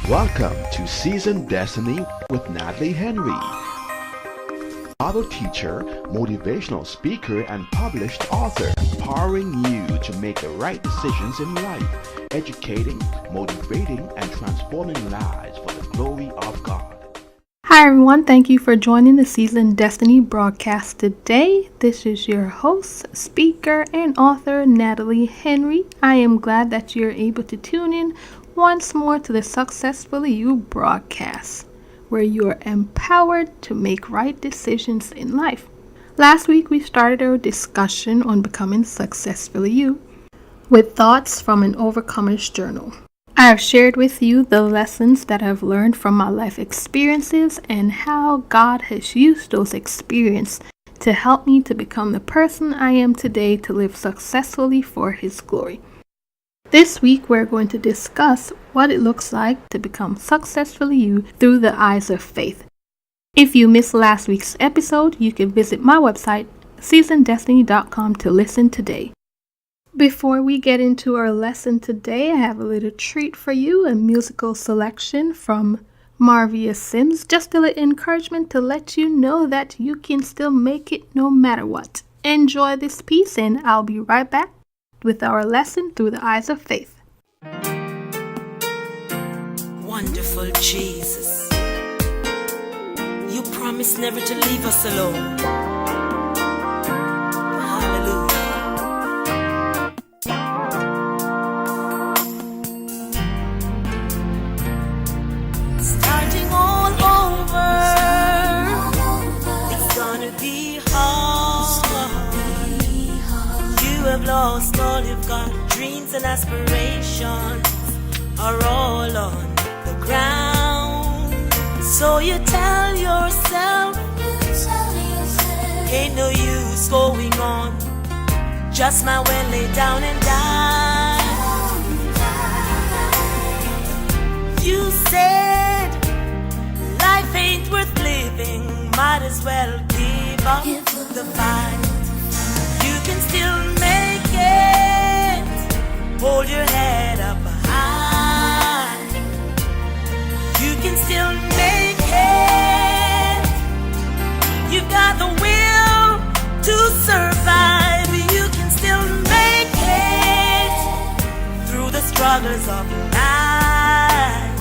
Welcome to Season Destiny with Natalie Henry, Bible teacher, motivational speaker, and published author, empowering you to make the right decisions in life, educating, motivating, and transforming lives for the glory of God. Hi everyone, thank you for joining the Season Destiny broadcast today. This is your host, speaker, and author, Natalie Henry. I am glad that you're able to tune in once more to the Successfully You broadcast, where you are empowered to make right decisions in life. Last week we started our discussion on becoming successfully you with thoughts from an overcomer's journal. I have shared with you the lessons that I've learned from my life experiences and how God has used those experiences to help me to become the person I am today to live successfully for His glory. This week, we're going to discuss what it looks like to become successfully you through the eyes of faith. If you missed last week's episode, you can visit my website, seasondestiny.com, to listen today. Before we get into our lesson today, I have a little treat for you, a musical selection from Marvia Sims, just a little encouragement to let you know that you can still make it no matter what. Enjoy this piece, and I'll be right back with our lesson through the eyes of faith. Wonderful Jesus, you promised never to leave us alone. Hallelujah. Starting all over, it's gonna be hard. You have lost all you've got, dreams and aspirations are all on the ground. So you tell yourself, ain't no use going on, just might well lay down and die. You said life ain't worth living, might as well give up the fight. You can still make it, hold your head up high. You can still make it, you've got the will to survive. You can still make it, through the struggles of life.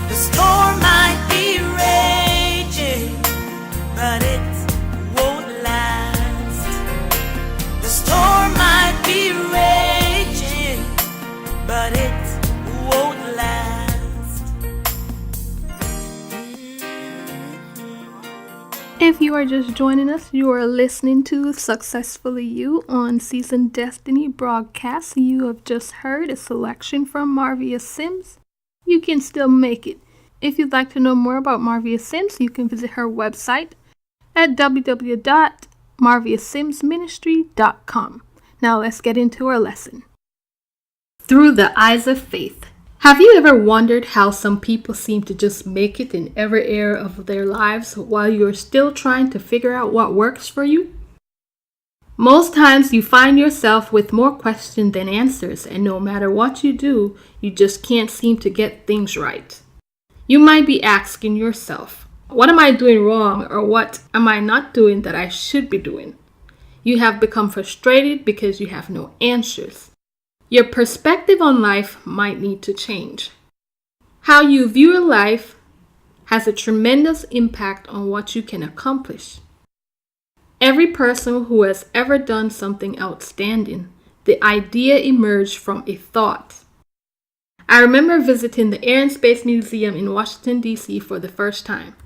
The storm might be raging, but it won't last. The storm might be raging, but it won't last. If you are just joining us, you are listening to Successfully You on Season Destiny broadcast. You have just heard a selection from Marvia Sims. You can still make it. If you'd like to know more about Marvia Sims, you can visit her website at www.marviasimsministry.com. Now let's get into our lesson. Through the eyes of faith. Have you ever wondered how some people seem to just make it in every area of their lives while you're still trying to figure out what works for you? Most times you find yourself with more questions than answers, and no matter what you do, you just can't seem to get things right. You might be asking yourself, what am I doing wrong, or what am I not doing that I should be doing? You have become frustrated because you have no answers. Your perspective on life might need to change. How you view your life has a tremendous impact on what you can accomplish. Every person who has ever done something outstanding, the idea emerged from a thought. I remember visiting the Air and Space Museum in Washington, D.C. for the first time.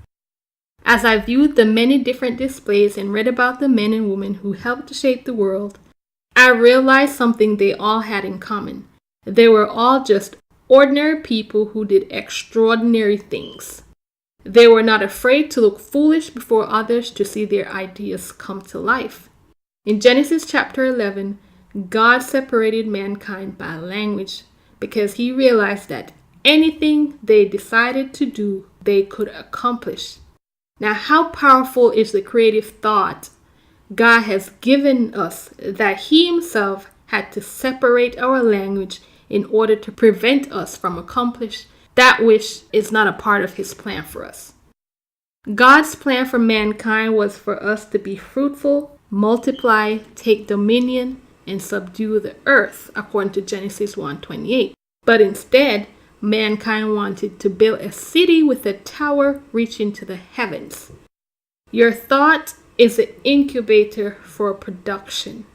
As I viewed the many different displays and read about the men and women who helped to shape the world, I realized something they all had in common. They were all just ordinary people who did extraordinary things. They were not afraid to look foolish before others to see their ideas come to life. In Genesis chapter 11, God separated mankind by language because He realized that anything they decided to do, they could accomplish. Now, how powerful is the creative thought God has given us that He Himself had to separate our language in order to prevent us from accomplishing that which is not a part of His plan for us. God's plan for mankind was for us to be fruitful, multiply, take dominion, and subdue the earth, according to Genesis 1:28. But instead, mankind wanted to build a city with a tower reaching to the heavens. Your thought is an incubator for production.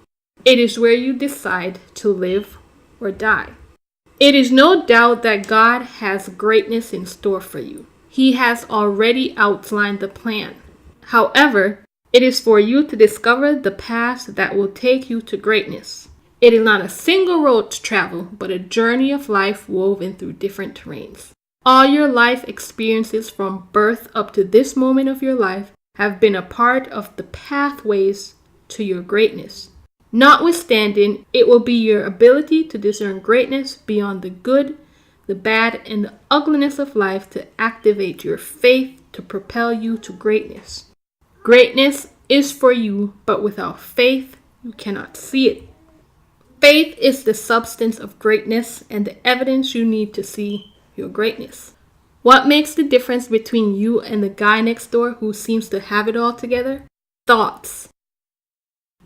It is where you decide to live or die. It is no doubt that God has greatness in store for you. He has already outlined the plan. However, it is for you to discover the path that will take you to greatness. It is not a single road to travel, but a journey of life woven through different terrains. All your life experiences from birth up to this moment of your life have been a part of the pathways to your greatness. Notwithstanding, it will be your ability to discern greatness beyond the good, the bad, and the ugliness of life to activate your faith to propel you to greatness. Greatness is for you, but without faith, you cannot see it. Faith is the substance of greatness and the evidence you need to see your greatness. What makes the difference between you and the guy next door who seems to have it all together? Thoughts.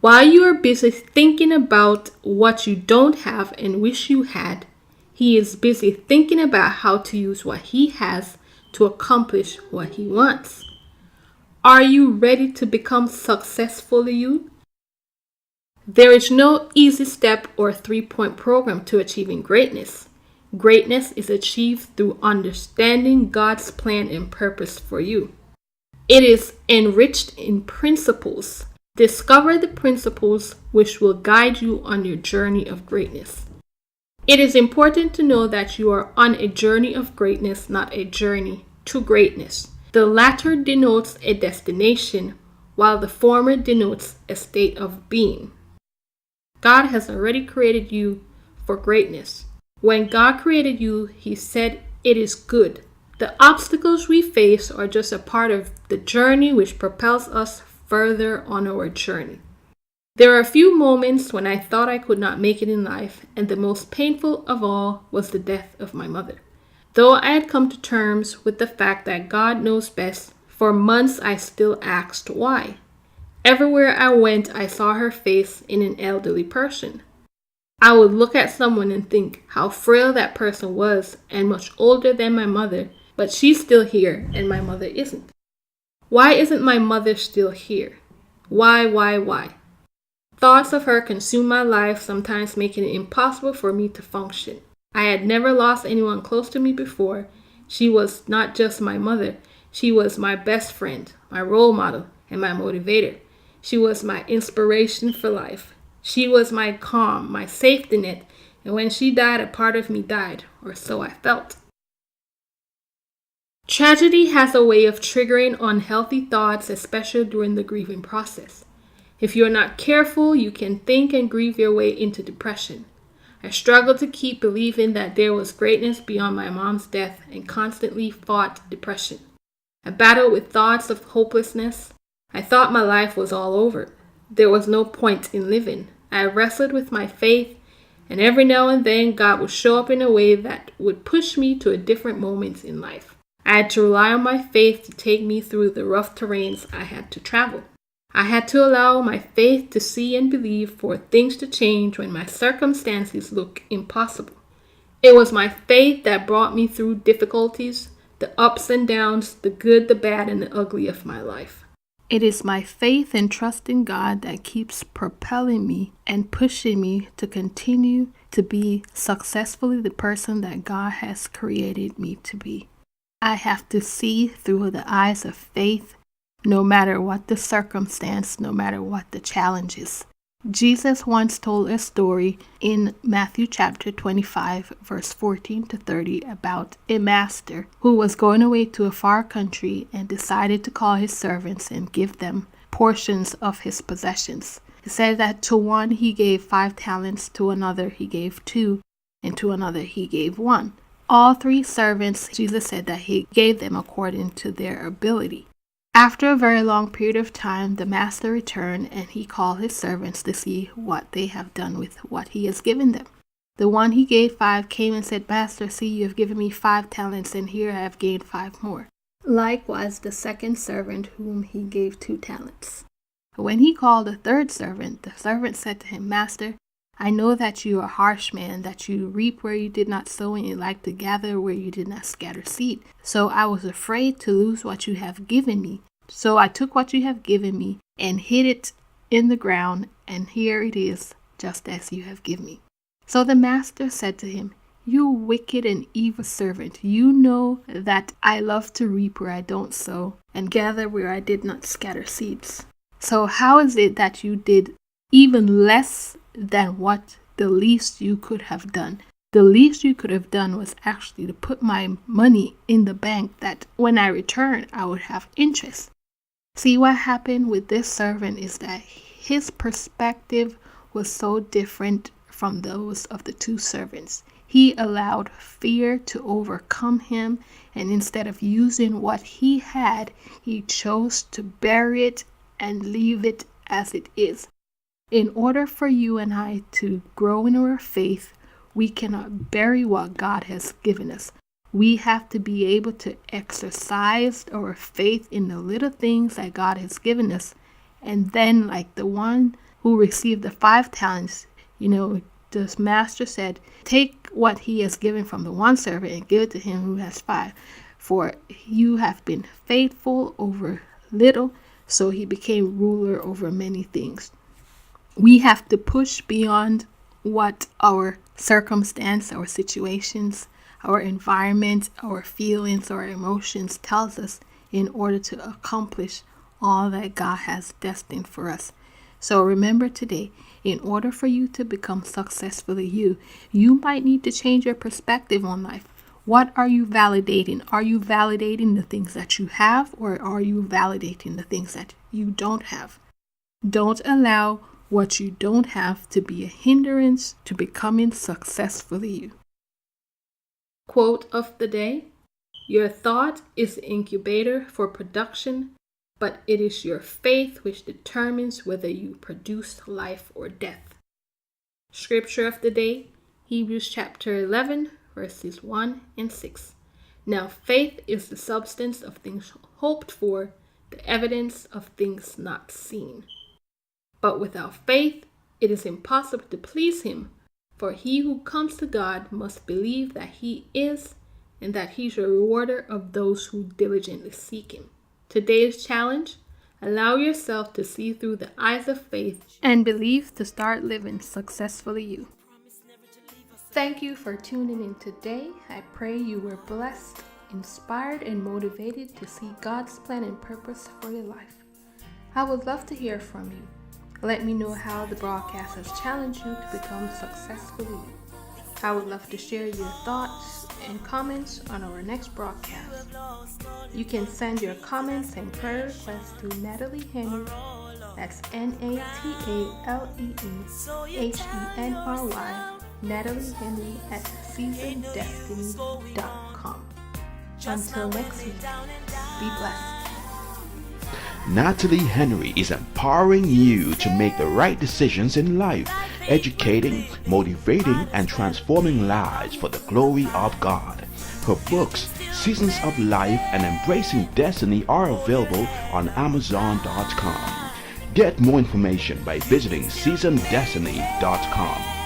While you are busy thinking about what you don't have and wish you had, he is busy thinking about how to use what he has to accomplish what he wants. Are you ready to become successful you? There is no easy step or 3-point program to achieving greatness. Greatness is achieved through understanding God's plan and purpose for you. It is enriched in principles. Discover the principles which will guide you on your journey of greatness. It is important to know that you are on a journey of greatness, not a journey to greatness. The latter denotes a destination, while the former denotes a state of being. God has already created you for greatness. When God created you, He said it is good. The obstacles we face are just a part of the journey which propels us further on our journey. There are a few moments when I thought I could not make it in life, and the most painful of all was the death of my mother. Though I had come to terms with the fact that God knows best, for months I still asked why. Everywhere I went, I saw her face in an elderly person. I would look at someone and think how frail that person was and much older than my mother, but she's still here and my mother isn't. Why isn't my mother still here? Why? Thoughts of her consumed my life, sometimes making it impossible for me to function. I had never lost anyone close to me before. She was not just my mother. She was my best friend, my role model, and my motivator. She was my inspiration for life. She was my calm, my safety net, and when she died, a part of me died, or so I felt. Tragedy has a way of triggering unhealthy thoughts, especially during the grieving process. If you're not careful, you can think and grieve your way into depression. I struggled to keep believing that there was greatness beyond my mom's death and constantly fought depression. I battled with thoughts of hopelessness. I thought my life was all over. There was no point in living. I wrestled with my faith, and every now and then God would show up in a way that would push me to a different moment in life. I had to rely on my faith to take me through the rough terrains I had to travel. I had to allow my faith to see and believe for things to change when my circumstances looked impossible. It was my faith that brought me through difficulties, the ups and downs, the good, the bad, and the ugly of my life. It is my faith and trust in God that keeps propelling me and pushing me to continue to be successfully the person that God has created me to be. I have to see through the eyes of faith, no matter what the circumstance, no matter what the challenges. Jesus once told a story in Matthew chapter 25, verse 14 to 30 about a master who was going away to a far country and decided to call his servants and give them portions of his possessions. He said that to one he gave 5 talents, to another he gave 2, and to another he gave 1. All 3 servants, Jesus said that he gave them according to their ability. After a very long period of time, the master returned and he called his servants to see what they have done with what he has given them. The one he gave 5 came and said, Master, see, you have given me 5 talents, and here I have gained 5 more. Likewise, the second servant whom he gave 2 talents. When he called the third servant, the servant said to him, Master, I know that you are a harsh man, that you reap where you did not sow, and you like to gather where you did not scatter seed. So I was afraid to lose what you have given me. So I took what you have given me and hid it in the ground, and here it is, just as you have given me. So the master said to him, You wicked and evil servant, you know that I love to reap where I don't sow, and gather where I did not scatter seeds. So how is it that you did even less than what the least you could have done? The least you could have done was actually to put my money in the bank, that when I return, I would have interest. See, what happened with this servant is that his perspective was so different from those of the 2 servants. He allowed fear to overcome him, and instead of using what he had, he chose to bury it and leave it as it is. In order for you and I to grow in our faith, we cannot bury what God has given us. We have to be able to exercise our faith in the little things that God has given us. And then, like the one who received the 5 talents, the master said, take what he has given from the one servant and give it to him who has 5. For you have been faithful over little, so he became ruler over many things. We have to push beyond what our circumstance, our situations, our environment, our feelings, our emotions tells us in order to accomplish all that God has destined for us. So remember today, in order for you to become successfully you might need to change your perspective on life. What are you validating? Are you validating the things that you have, or are you validating the things that you don't have? Don't allow what you don't have to be a hindrance to becoming successfully you. Quote of the day: Your thought is the incubator for production, but it is your faith which determines whether you produce life or death. Scripture of the day, Hebrews chapter 11, verses 1 and 6. Now faith is the substance of things hoped for, the evidence of things not seen. But without faith, it is impossible to please him, for he who comes to God must believe that he is, and that he's a rewarder of those who diligently seek him. Today's challenge: allow yourself to see through the eyes of faith and believe to start living successfully you. Thank you for tuning in today. I pray you were blessed, inspired, and motivated to see God's plan and purpose for your life. I would love to hear from you. Let me know how the broadcast has challenged you to become successfully you. I would love to share your thoughts and comments on our next broadcast. You can send your comments and prayer requests to Natalie Henry. That's NatalieHenry, Natalie Henry at SeasonedDestiny.com. Until next week, be blessed. Natalie Henry is empowering you to make the right decisions in life, educating, motivating, and transforming lives for the glory of God. Her books, Seasons of Life and Embracing Destiny, are available on Amazon.com. Get more information by visiting SeasonedDestiny.com.